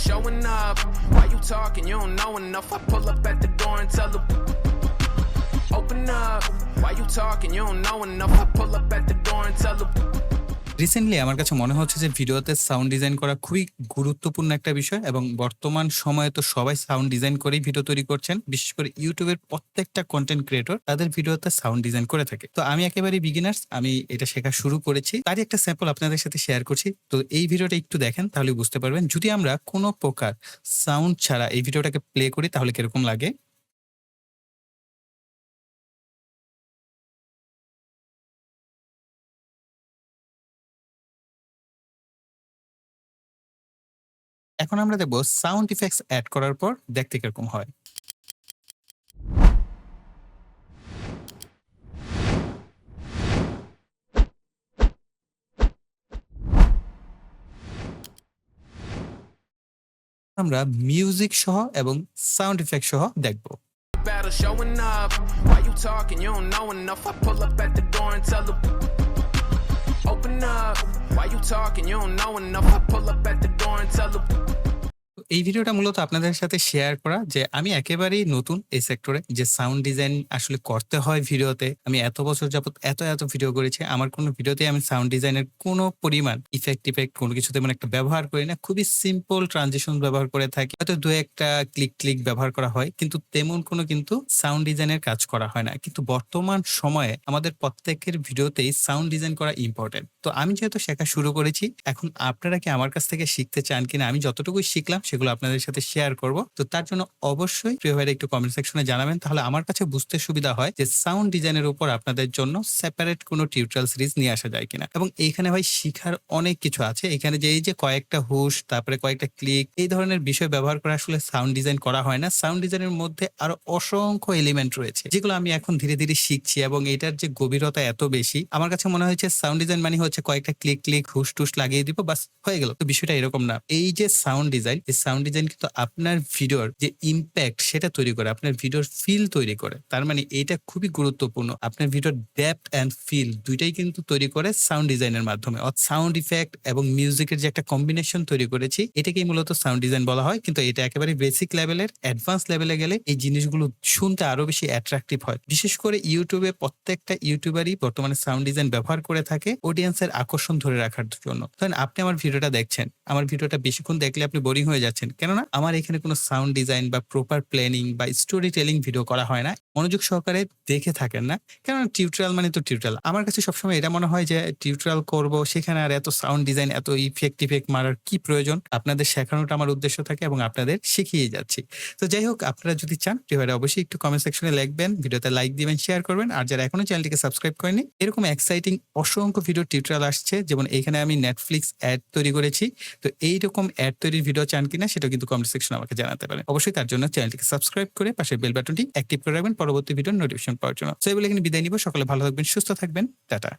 showing up. Why you talking? You don't know enough. I pull up at the door and tell them, open up. Why you talking? You don't know enough. I pull up at the door and tell them. Recently আমার কাছে মনে হচ্ছে যে ভিডিওতে sound design করা খুবই গুরুত্বপূর্ণ একটা বিষয় এবং বর্তমান সময়ে তো সবাই সাউন্ড ডিজাইন করেই ভিডিও তৈরি করছেন। বিশেষ করে ইউটিউবের প্রত্যেকটা কন্টেন্ট ক্রিয়েটর তাদের ভিডিওতে সাউন্ড ডিজাইন করে থাকে। তো আমি একেবারে বিগিনার্স, আমি এটা শেখা শুরু করেছি, তারই একটা স্যাম্পল আপনাদের সাথে শেয়ার করছি। তো এই ভিডিওটা একটু দেখেন, তাহলে বুঝতে পারবেন যদি আমরা কোনো প্রকার সাউন্ড ছাড়া এই ভিডিওটাকে প্লে করি তাহলে কিরকম লাগে। এখন আমরা দেখব সাউন্ড ইফেক্টস অ্যাড করার পর দেখতে কিরকম হয়। আমরা মিউজিক সহ এবং সাউন্ড ইফেক্ট সহ দেখব। Battle showing up. Why you talking? You don't know enough. I pull up at the door and tell them, open up. Why you talking? You don't know enough. I pull up at the door and tell them. এই ভিডিওটা মূলত আপনাদের সাথে share করা যে আমি একেবারেই নতুন এই সেক্টরে, যে সাউন্ড ডিজাইন আসলে করতে হয় ভিডিওতে। আমি এত বছর যাবত এত ভিডিও করেছি, আমার কোনো ভিডিওতে আমি সাউন্ড ডিজাইনের কোনো পরিমাণ ইফেক্ট কোনো কিছু তেমন একটা ব্যবহার করি না। খুবই সিম্পল ট্রানজিশন ব্যবহার করে থাকি, হয়তো দু একটা ক্লিক ব্যবহার করা হয়, কিন্তু তেমন কোনো কিন্তু সাউন্ড ডিজাইনের কাজ করা হয় না। কিন্তু বর্তমান সময়ে আমাদের প্রত্যেকের ভিডিওতেই সাউন্ড ডিজাইন করা ইম্পর্টেন্ট। তো আমি যেহেতু শেখা শুরু করেছি, এখন আপনারা কি আমার কাছ থেকে শিখতে চান কিনা? আমি যতটুকু শিখলাম সেগুলো আপনাদের সাথে শেয়ার করব। তো তার জন্য অবশ্যই প্রিয় ভাইরা একটু কমেন্ট সেকশনে জানাবেন, তাহলে আমার কাছে বুঝতে সুবিধা হয় যে সাউন্ড ডিজাইনের উপর আপনাদের জন্য সেপারেট কোনো টিউটোরিয়াল সিরিজ নিয়ে আসা যায় কিনা। এবং এইখানে ভাই শিখার অনেক কিছু আছে। এখানে যে এই যে কয়েকটা হুশ, তারপরে কয়েকটা ক্লিক, এই ধরনের বিষয় ব্যবহার করে আসলে সাউন্ড ডিজাইন করা হয় না। সাউন্ড ডিজাইনের মধ্যে আরো অসংখ্য এলিমেন্ট রয়েছে যেগুলো আমি এখন ধীরে ধীরে শিখছি, এবং এটার যে গভীরতা এত বেশি, আমার কাছে মনে হয়েছে সাউন্ড ডিজাইন মানে হচ্ছে কয়েকটা ক্লিক হুশ টুস লাগিয়ে দিব, বাস হয়ে গেল। তো বিষয়টা এরকম না। এই যে সাউন্ড ডিজাইন, এই সাউন্ড ডিজাইন কিন্তু আপনার ভিডিওর যে ইম্প্যাক্ট সেটা তৈরি করে, আপনার ভিডিওর ফিল তৈরি করে। তার মানে এটা খুবই গুরুত্বপূর্ণ। আপনার ভিডিওর ডেপথ এন্ড ফিল দুইটাই কিন্তু তৈরি করে সাউন্ড ডিজাইনের মাধ্যমে। সাউন্ড ইফেক্ট এবং মিউজিকের যে একটা কম্বিনেশন তৈরি করেছি, এটাকেই মূলত সাউন্ড ডিজাইন বলা হয়। কিন্তু এটা একেবারে বেসিক লেভেলের। অ্যাডভান্স লেভেলে গেলে এই জিনিসগুলো শুনতে আরো বেশি অ্যাট্রাকটিভ হয়। বিশেষ করে ইউটিউবে প্রত্যেকটা ইউটিউবারই বর্তমানে সাউন্ড ডিজাইন ব্যবহার করে থাকে অডিয়েন্সের আকর্ষণ ধরে রাখার জন্য। ধরেন আপনি আমার ভিডিওটা দেখছেন, আমার ভিডিওটা বেশিক্ষণ দেখলে আপনি বোরিং হয়ে যাচ্ছেন, কেননা আমার এখানে কোনো সাউন্ড ডিজাইন বা প্রপার প্ল্যানিং বা স্টোরি টেলিং ভিডিও করা হয় না। মনোযোগ সহকারে দেখে থাকেন না, কেননা টিউটোরিয়াল মানে তো টিউটোরিয়াল। আমার কাছে সবসময় এটা মনে হয় যে টিউটোরিয়াল করব, সেখানে আর এত সাউন্ড ডিজাইন, এত ইফেক্ট মারার কি প্রয়োজন? আপনাদের শেখানোটা আমার উদ্দেশ্য থাকে এবং আপনাদের শিখিয়ে যাচ্ছি। তো যাই হোক, আপনারা যদি চান প্রিয়রা অবশ্যই একটু কমেন্ট সেকশনে লিখবেন, ভিডিওতে লাইক দিবেন, শেয়ার করবেন। আর যারা এখনো চ্যানেলটিকে সাবস্ক্রাইব করেনি, এরকম এক্সাইটিং অসংখ্য ভিডিও টিউটোরিয়াল আসছে, যেমন এখানে আমি নেটফ্লিক্স অ্যাড তৈরি করেছি। তো এইরকম অ্যাড তৈরির ভিডিও চান কিনা সেটা কিন্তু কমেন্ট সেকশনে আমাকে জানাতে পারেন। অবশ্যই তার জন্য চ্যানেলটিকে সাবস্ক্রাইব করে পাশের বেল বাটনটি অ্যাক্টিভ করে রাখবেন পরবর্তী ভিডিওর নোটিফিকেশন পাওয়ার জন্য। সো এই বলে এখানে বিদায় নিব। সকলে ভালো থাকবেন, সুস্থ থাকবেন, টাটা।